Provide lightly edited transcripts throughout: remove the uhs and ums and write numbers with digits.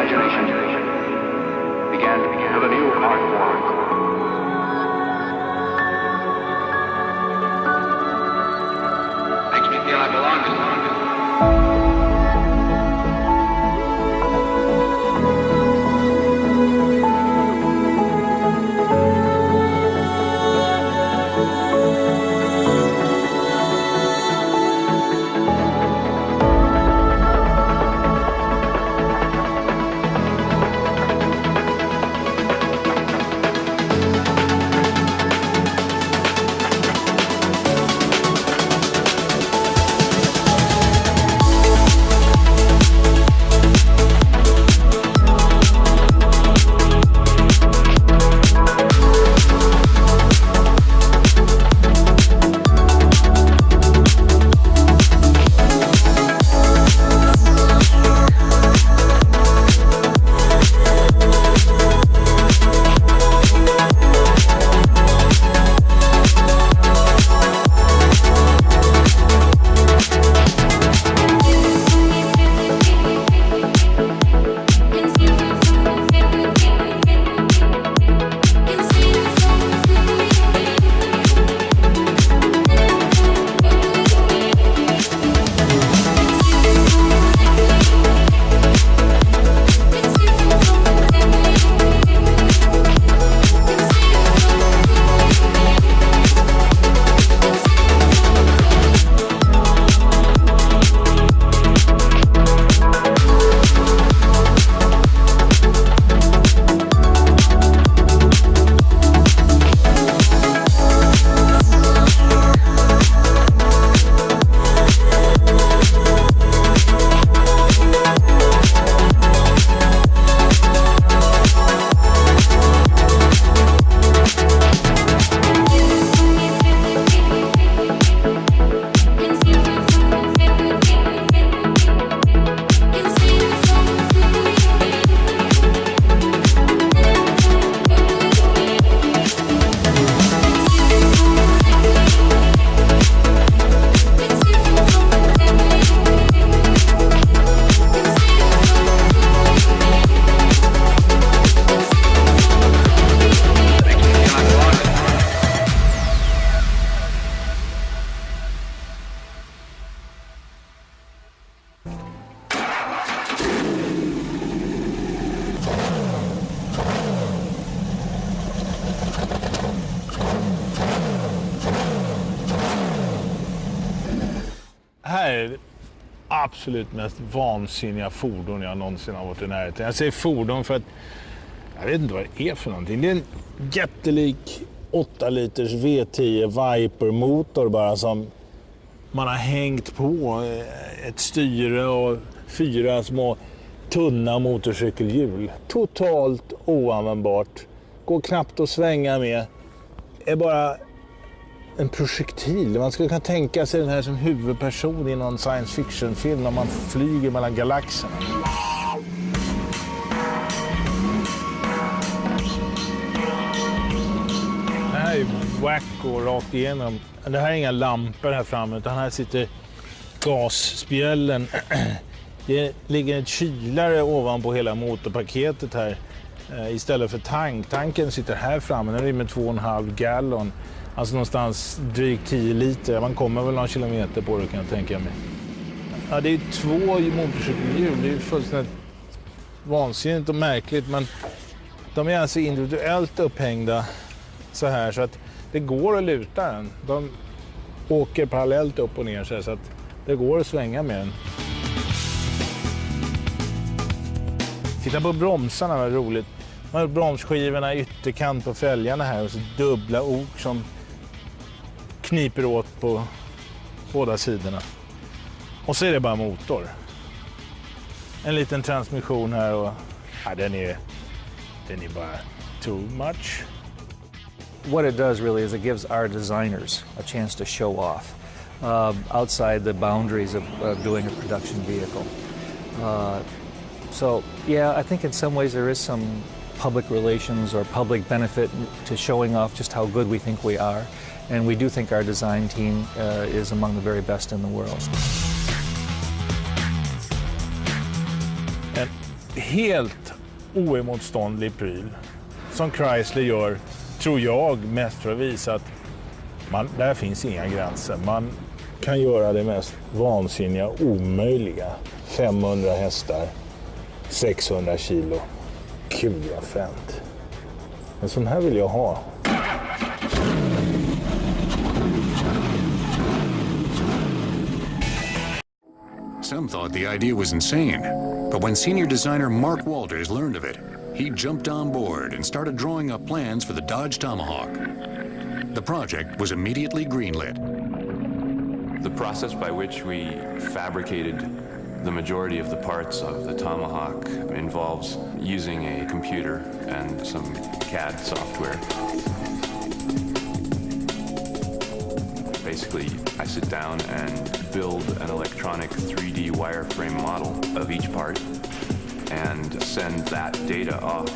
imagination began with a new art form. Makes me feel I belong to something. Här är det absolut mest vansinniga fordon jag någonsin har varit i närheten. Jag säger fordon för att jag vet inte vad det är för någonting. Det är en jättelik 8 liters V10 Viper-motor bara som man har hängt på ett styre och 4 små tunna motorcykelhjul. Totalt oanvändbart. Går knappt att svänga med. Är bara en projektil. Man skulle kunna tänka sig den här som huvudperson i någon science fiction-film när man flyger mellan galaxerna. Det här är wacko rakt igenom. Det här är inga lampor här framme utan här sitter gasspjällen. Det ligger ett kylare ovanpå hela motorpaketet här istället för tank. Tanken sitter här framme, den rymmer 2,5 gallon. Alltså någonstans drygt 10 liter. Man kommer väl några kilometer på det kan jag tänka mig. Ja, det är 2 motorcykelhjul. Det är fullständigt vansinnigt och märkligt. Men de är alltså individuellt upphängda så här så att det går att luta den. De åker parallellt upp och ner så att det går att svänga med den. Titta på bromsarna, vad roligt. Man har bromsskivorna i ytterkant på fälgarna här och så dubbla ok som kniper åt på båda sidorna. Och så är det bara motor. En liten transmission här och ja, den är bara too much. What it does really is it gives our designers a chance to show off outside the boundaries of doing a production vehicle. So yeah, I think in some ways there is some public relations or public benefit to showing off just how good we think we are. And we do think our design team is among the very best in the world. En helt oemotståndlig pryl som Chrysler gör, tror jag, mest för att visa att där finns inga gränser. Man kan göra det mest vansinniga, omöjliga. 500 hästar, 600 kilo. Gud vad fränt. En sån här vill jag ha. Some thought the idea was insane, but when senior designer Mark Walters learned of it, he jumped on board and started drawing up plans for the Dodge Tomahawk. The project was immediately greenlit. The process by which we fabricated the majority of the parts of the Tomahawk involves using a computer and some CAD software. Basically, I sit down and build an electronic 3D wireframe model of each part and send that data off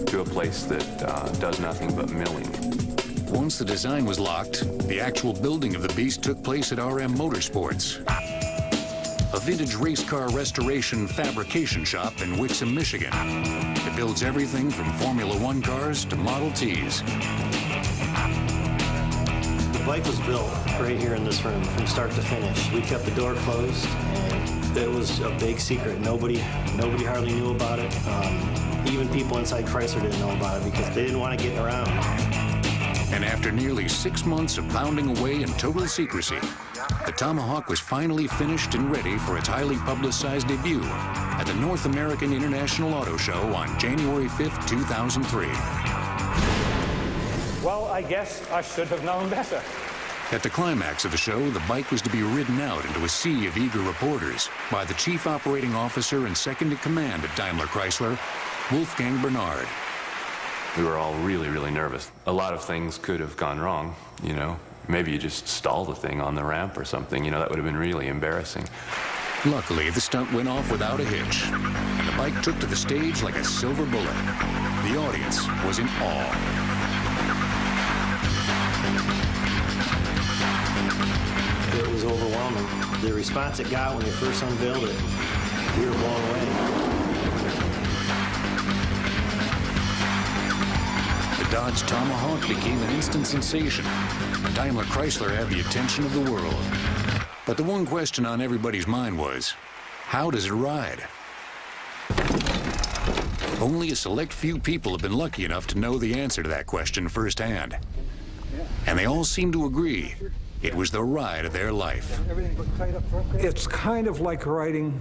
to a place that does nothing but milling. Once the design was locked, the actual building of the beast took place at RM Motorsports, a vintage race car restoration fabrication shop in Wixom, Michigan. It builds everything from Formula One cars to Model Ts. The bike was built right here in this room from start to finish. We kept the door closed, and it was a big secret. Nobody hardly knew about it. Even people inside Chrysler didn't know about it because they didn't want to get around. And after nearly 6 months of pounding away in total secrecy, the Tomahawk was finally finished and ready for its highly publicized debut at the North American International Auto Show on January 5th, 2003. Well, I guess I should have known better. At the climax of the show, the bike was to be ridden out into a sea of eager reporters by the chief operating officer and second in command at DaimlerChrysler, Wolfgang Bernard. We were all really, really nervous. A lot of things could have gone wrong, you know. Maybe you just stall the thing on the ramp or something, you know, that would have been really embarrassing. Luckily, the stunt went off without a hitch, and the bike took to the stage like a silver bullet. The audience was in awe. It was overwhelming. The response it got when they first unveiled it, we were blown away. The Dodge Tomahawk became an instant sensation. DaimlerChrysler had the attention of the world. But the one question on everybody's mind was, how does it ride? Only a select few people have been lucky enough to know the answer to that question firsthand. And they all seem to agree it was the ride of their life. It's kind of like riding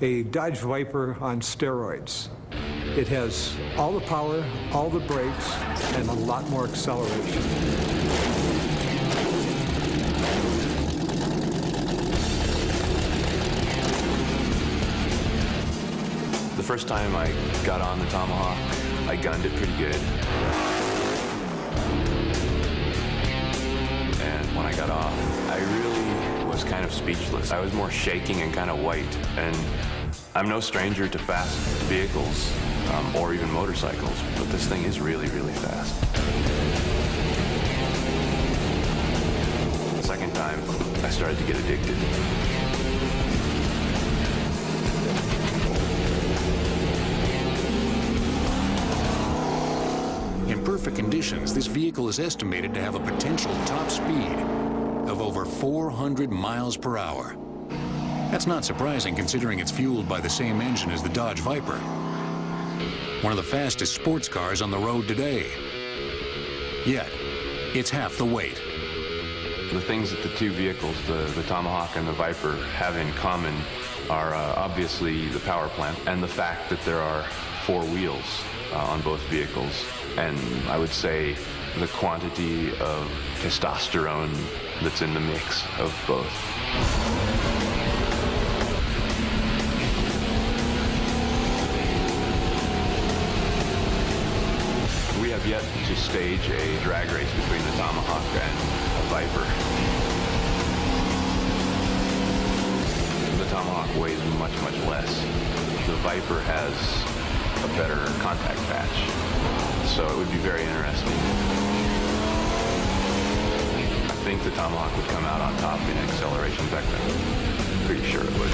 a Dodge Viper on steroids. It has all the power, all the brakes, and a lot more acceleration. The first time I got on the Tomahawk, I gunned it pretty good. And when I got off, I really was kind of speechless. I was more shaking and kind of white. And I'm no stranger to fast vehicles or even motorcycles, but this thing is really, really fast. The second time, I started to get addicted. In perfect conditions, this vehicle is estimated to have a potential top speed of over 400 miles per hour. That's not surprising considering it's fueled by the same engine as the Dodge Viper, one of the fastest sports cars on the road today. Yet, it's half the weight. The things that the two vehicles, the Tomahawk and the Viper, have in common are obviously the power plant and the fact that there are 4 wheels on both vehicles. And I would say the quantity of testosterone that's in the mix of both. We have yet to stage a drag race between the Tomahawk and a Viper. The Tomahawk weighs much, much less. The Viper has a better contact patch, so it would be very interesting. I think the Tomahawk would come out on top in acceleration vector. Pretty sure it would.